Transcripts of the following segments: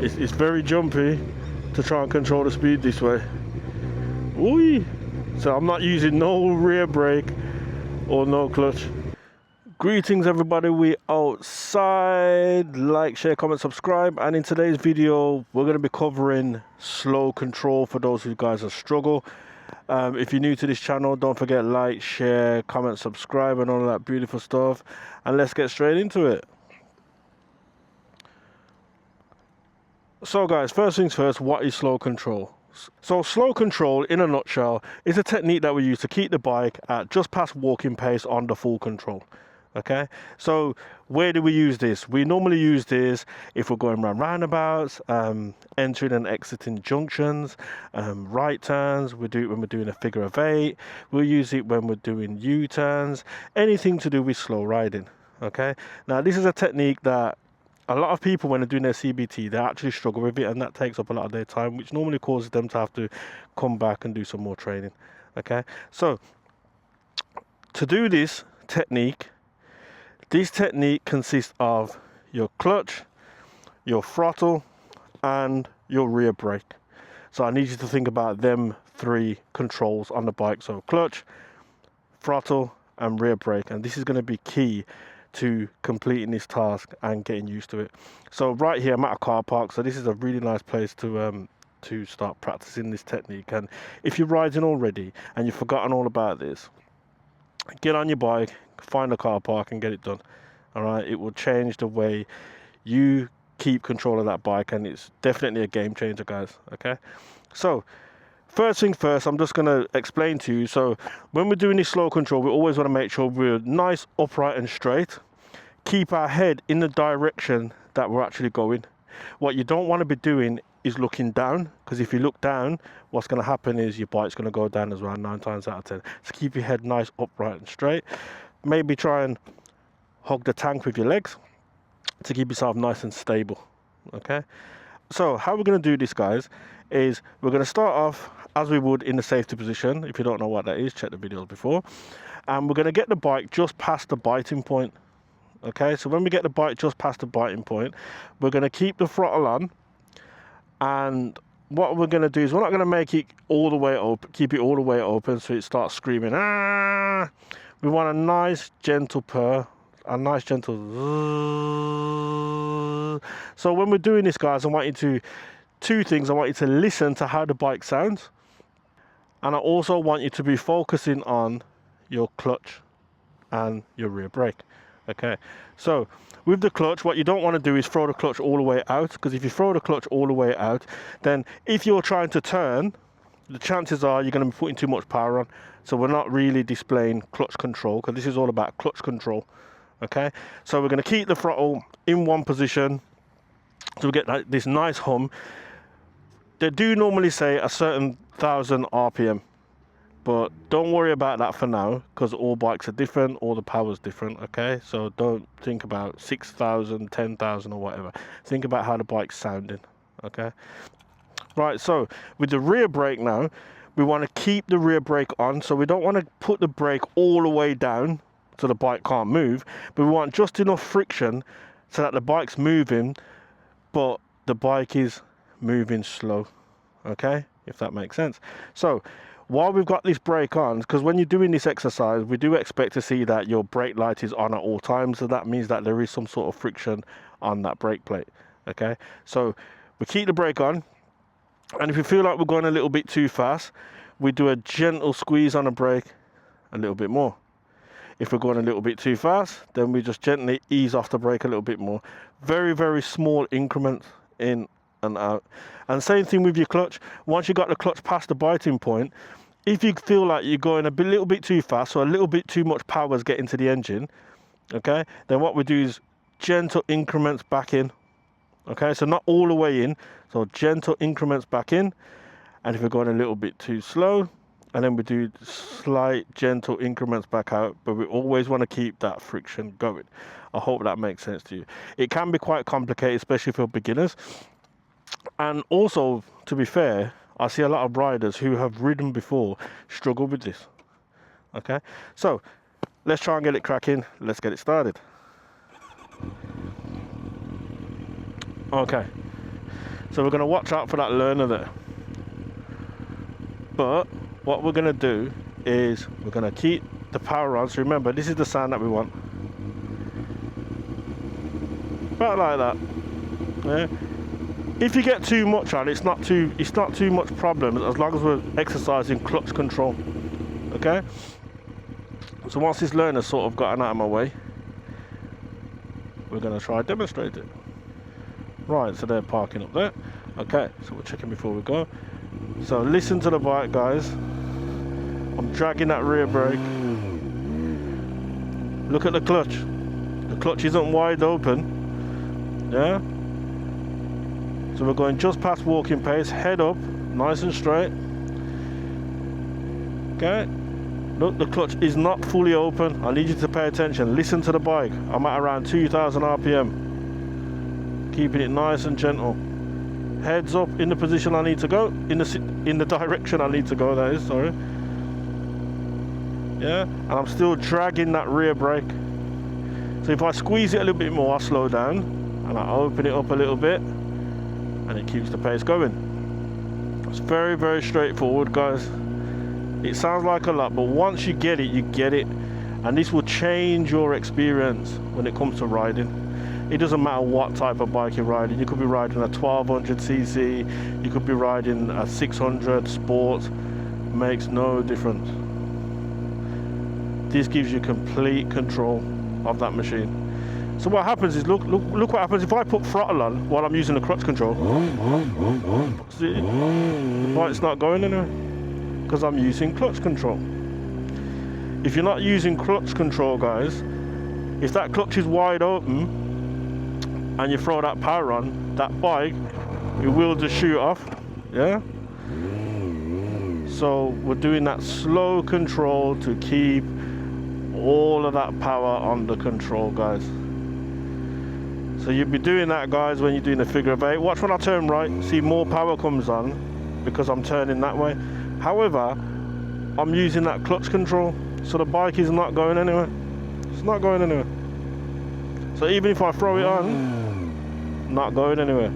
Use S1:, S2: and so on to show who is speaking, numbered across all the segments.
S1: It's very jumpy to try and control the speed this way. Whee! So I'm not using no rear brake or no clutch. Greetings everybody, we outside. Like, share, comment, subscribe. And in today's video we're going to be covering slow control for those who guys are struggle. If you're new to this channel, don't forget like, share, comment, subscribe and all that beautiful stuff, and let's get straight into it. So guys, first things first, what is slow control? So slow control in a nutshell is a technique that we use to keep the bike at just past walking pace on the full control. Okay, so where do we use this? We normally use this if we're going around roundabouts, entering and exiting junctions, right turns. We do it when we're doing a figure of 8. We'll use it when we're doing U-turns, anything to do with slow riding. Okay, now this is a technique that a lot of people, when they're doing their CBT, they actually struggle with it, and that takes up a lot of their time, which normally causes them to have to come back and do some more training. Okay, so to do this technique consists of your clutch, your throttle, and your rear brake. So I need you to think about them 3 controls on the bike. So clutch, throttle, and rear brake. And this is going to be key to completing this task and getting used to it. So right here I'm at a car park, so this is a really nice place to start practicing this technique. And if you're riding already and you've forgotten all about this, get on your bike, find a car park and get it done. All right, it will change the way you keep control of that bike, and it's definitely a game changer, guys. Okay, so first thing first, I'm just going to explain to you. So when we're doing this slow control, we always want to make sure we're nice, upright and straight. Keep our head in the direction that we're actually going. What you don't want to be doing is looking down, because if you look down, what's going to happen is your bike's going to go down as well 9 times out of 10. So keep your head nice, upright and straight. Maybe try and hug the tank with your legs to keep yourself nice and stable. Okay, so how we're going to do this, guys, is we're going to start off as we would in the safety position. If you don't know what that is, check the videos before. And we're going to get the bike just past the biting point. Okay, so when we get the bike just past the biting point, we're going to keep the throttle on, and what we're going to do is we're not going to make it all the way open, keep it all the way open so it starts screaming. Ah! We want a nice gentle purr, a nice gentle zzz. So when we're doing this, guys, I want you to, 2 things. I want you to listen to how the bike sounds, and I also want you to be focusing on your clutch and your rear brake. Okay, so with the clutch, what you don't want to do is throw the clutch all the way out, because if you throw the clutch all the way out, then if you're trying to turn, the chances are you're going to be putting too much power on. So we're not really displaying clutch control, because this is all about clutch control. Okay, so we're going to keep the throttle in one position so we get this nice hum. They do normally say a certain 1000 RPM, but don't worry about that for now, because all bikes are different, all the power's different. Okay, so don't think about 6,000, 10,000 or whatever. Think about how the bike's sounding. Okay, right, so with the rear brake now, we want to keep the rear brake on. So we don't want to put the brake all the way down so the bike can't move, but we want just enough friction so that the bike's moving, but the bike is moving slow. Okay, if that makes sense. So while we've got this brake on, because when you're doing this exercise, we do expect to see that your brake light is on at all times. So that means that there is some sort of friction on that brake plate. Okay, so we keep the brake on, and if we feel like we're going a little bit too fast, we do a gentle squeeze on the brake a little bit more. If we're going a little bit too fast, then we just gently ease off the brake a little bit more. Very, very small increments in and out. And same thing with your clutch. Once you got the clutch past the biting point, if you feel like you're going little bit too fast, or a little bit too much power is getting to the engine, okay, then what we do is gentle increments back in. Okay, so not all the way in, so gentle increments back in. And if we're going a little bit too slow, and then we do slight gentle increments back out, but we always want to keep that friction going. I hope that makes sense to you. It can be quite complicated, especially for beginners. And also, to be fair, I see a lot of riders who have ridden before struggle with this. Okay, so let's try and get it cracking. Let's get it started. Okay, So we're going to watch out for that learner there. But what we're going to do is we're going to keep the power on. So remember, this is the sound that we want. About like that. Yeah. If you get too much on, it's not too much problem as long as we're exercising clutch control. Okay. So once this learner's sort of gotten out of my way, we're going to try and demonstrate it. Right, so they're parking up there. Okay, so we're checking before we go. So listen to the bike, guys. I'm dragging that rear brake. Look at the clutch. The clutch isn't wide open. Yeah. So we're going just past walking pace, head up, nice and straight. Okay. Look, the clutch is not fully open. I need you to pay attention. Listen to the bike. I'm at around 2,000 RPM. Keeping it nice and gentle. Heads up in the position I need to go. In the direction I need to go, that is, sorry. Yeah, and I'm still dragging that rear brake. So if I squeeze it a little bit more, I slow down. And I open it up a little bit. And it keeps the pace going. It's very, very straightforward, guys. It sounds like a lot, but once you get it, you get it. And this will change your experience when it comes to riding. It doesn't matter what type of bike you're riding. You could be riding a 1200cc, you could be riding a 600 sport. Makes no difference. This gives you complete control of that machine. So what happens is, look what happens if I put throttle on while I'm using the clutch control. See, the bike's not going anywhere because I'm using clutch control. If you're not using clutch control, guys, if that clutch is wide open and you throw that power on, that bike, it will just shoot off. Yeah. So we're doing that slow control to keep all of that power under control, guys. So you'll be doing that, guys, when you're doing a figure of 8. Watch when I turn right, see more power comes on because I'm turning that way. However, I'm using that clutch control, so the bike is not going anywhere. It's not going anywhere. So even if I throw it on, not going anywhere.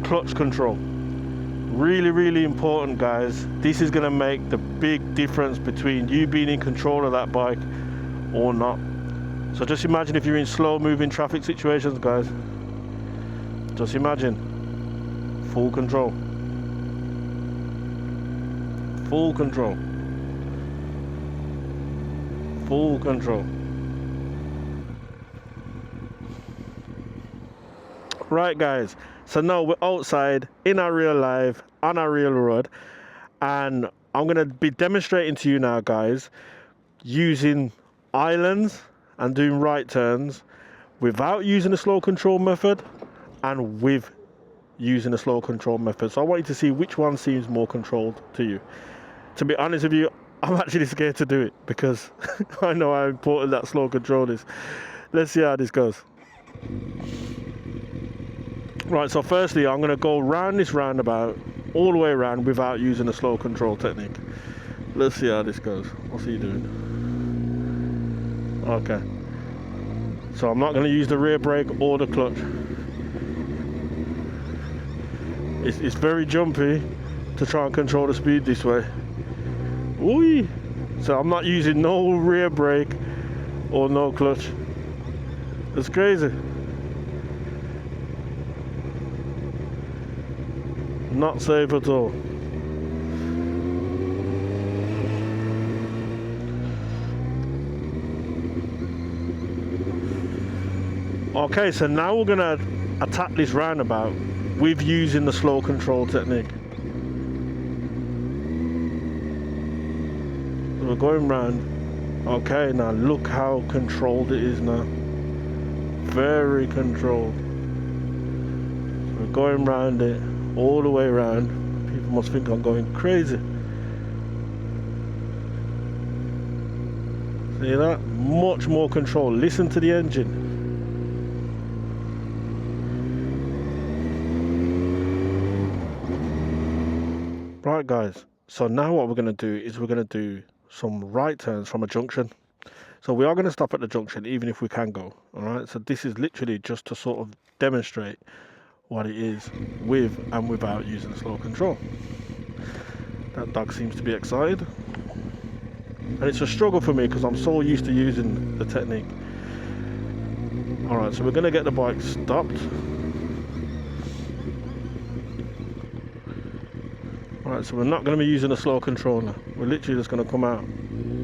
S1: Clutch control. Really, really important, guys. This is going to make the big difference between you being in control of that bike or not. So just imagine if you're in slow moving traffic situations, guys. Just imagine. Full control. Full control. Full control. Right, guys. So now we're outside in our real life, on our real road. And I'm going to be demonstrating to you now, guys, using islands and doing right turns without using the slow control method and with using the slow control method. So I want you to see which one seems more controlled to you. To be honest with you, I'm actually scared to do it because I know how important that slow control is. Let's see how this goes. Right, so firstly I'm going to go round this roundabout all the way around without using the slow control technique. Let's see how this goes. What's he doing? Okay, so I'm not going to use the rear brake or the clutch. It's very jumpy to try and control the speed this way. Ooh. So I'm not using no rear brake or no clutch. That's crazy. Not safe at all. Okay, so now we're going to attack this roundabout with using the slow control technique. So we're going round. Okay, now look how controlled it is now. Very controlled. So we're going round it all the way around. People must think I'm going crazy. See that? Much more control. Listen to the engine. Right, guys, so now what we're going to do is we're going to do some right turns from a junction. So we are going to stop at the junction even if we can go. All right, so this is literally just to sort of demonstrate what it is with and without using the slow control. That dog seems to be excited. And it's a struggle for me because I'm so used to using the technique. Alright, so we're going to get the bike stopped. Alright, so we're not going to be using a slow controller. We're literally just going to come out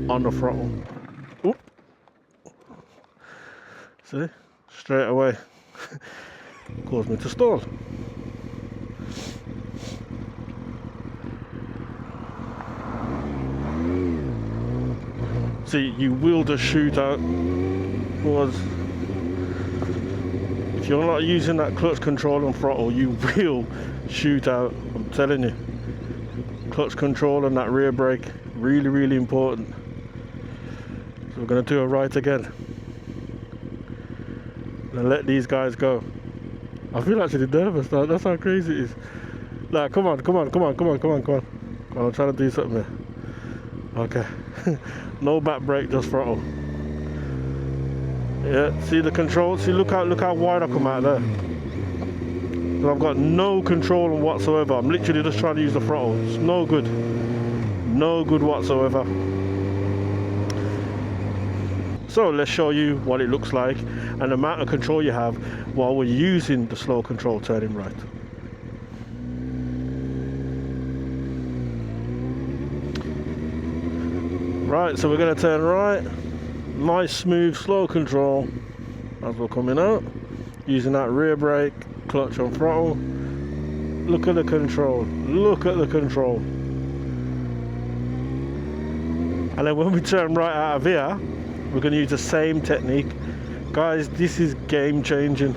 S1: on the throttle. Oop. See? Straight away. Caused me to stall. See, you will just shoot out. Because if you're not using that clutch control and throttle, you will shoot out. I'm telling you. Clutch control and that rear brake, really, really important. So we're going to do it right again. And let these guys go. I feel actually nervous now. That's how crazy it is. Like, come on. I'm trying to do something here. Okay. No back brake, just throttle. Yeah, see the control? See, look how wide I come out there. And I've got no control whatsoever. I'm literally just trying to use the throttle. It's no good. No good whatsoever. So let's show you what it looks like and the amount of control you have while we're using the slow control turning right. Right, so we're going to turn right. Nice, smooth, slow control as we're coming out. Using that rear brake, clutch and throttle. Look at the control. Look at the control. And then when we turn right out of here, we're going to use the same technique. Guys, this is game changing.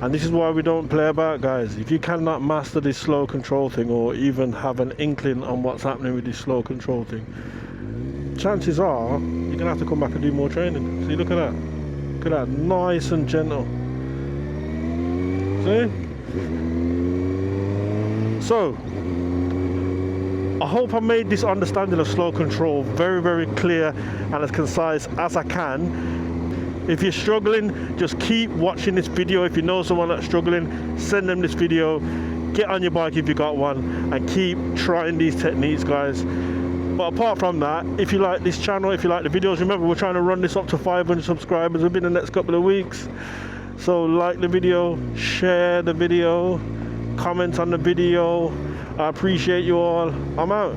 S1: And this is why we don't play about, guys. If you cannot master this slow control thing or even have an inkling on what's happening with this slow control thing, chances are you're going to have to come back and do more training. See, look at that. Look at that. Nice and gentle. See? So, I hope I made this understanding of slow control very, very clear and as concise as I can. If you're struggling, just keep watching this video. If you know someone that's struggling, send them this video. Get on your bike if you got one and keep trying these techniques, guys. But apart from that, if you like this channel, if you like the videos, remember we're trying to run this up to 500 subscribers within the next couple of weeks. So like the video, share the video, comment on the video. I appreciate you all. I'm out.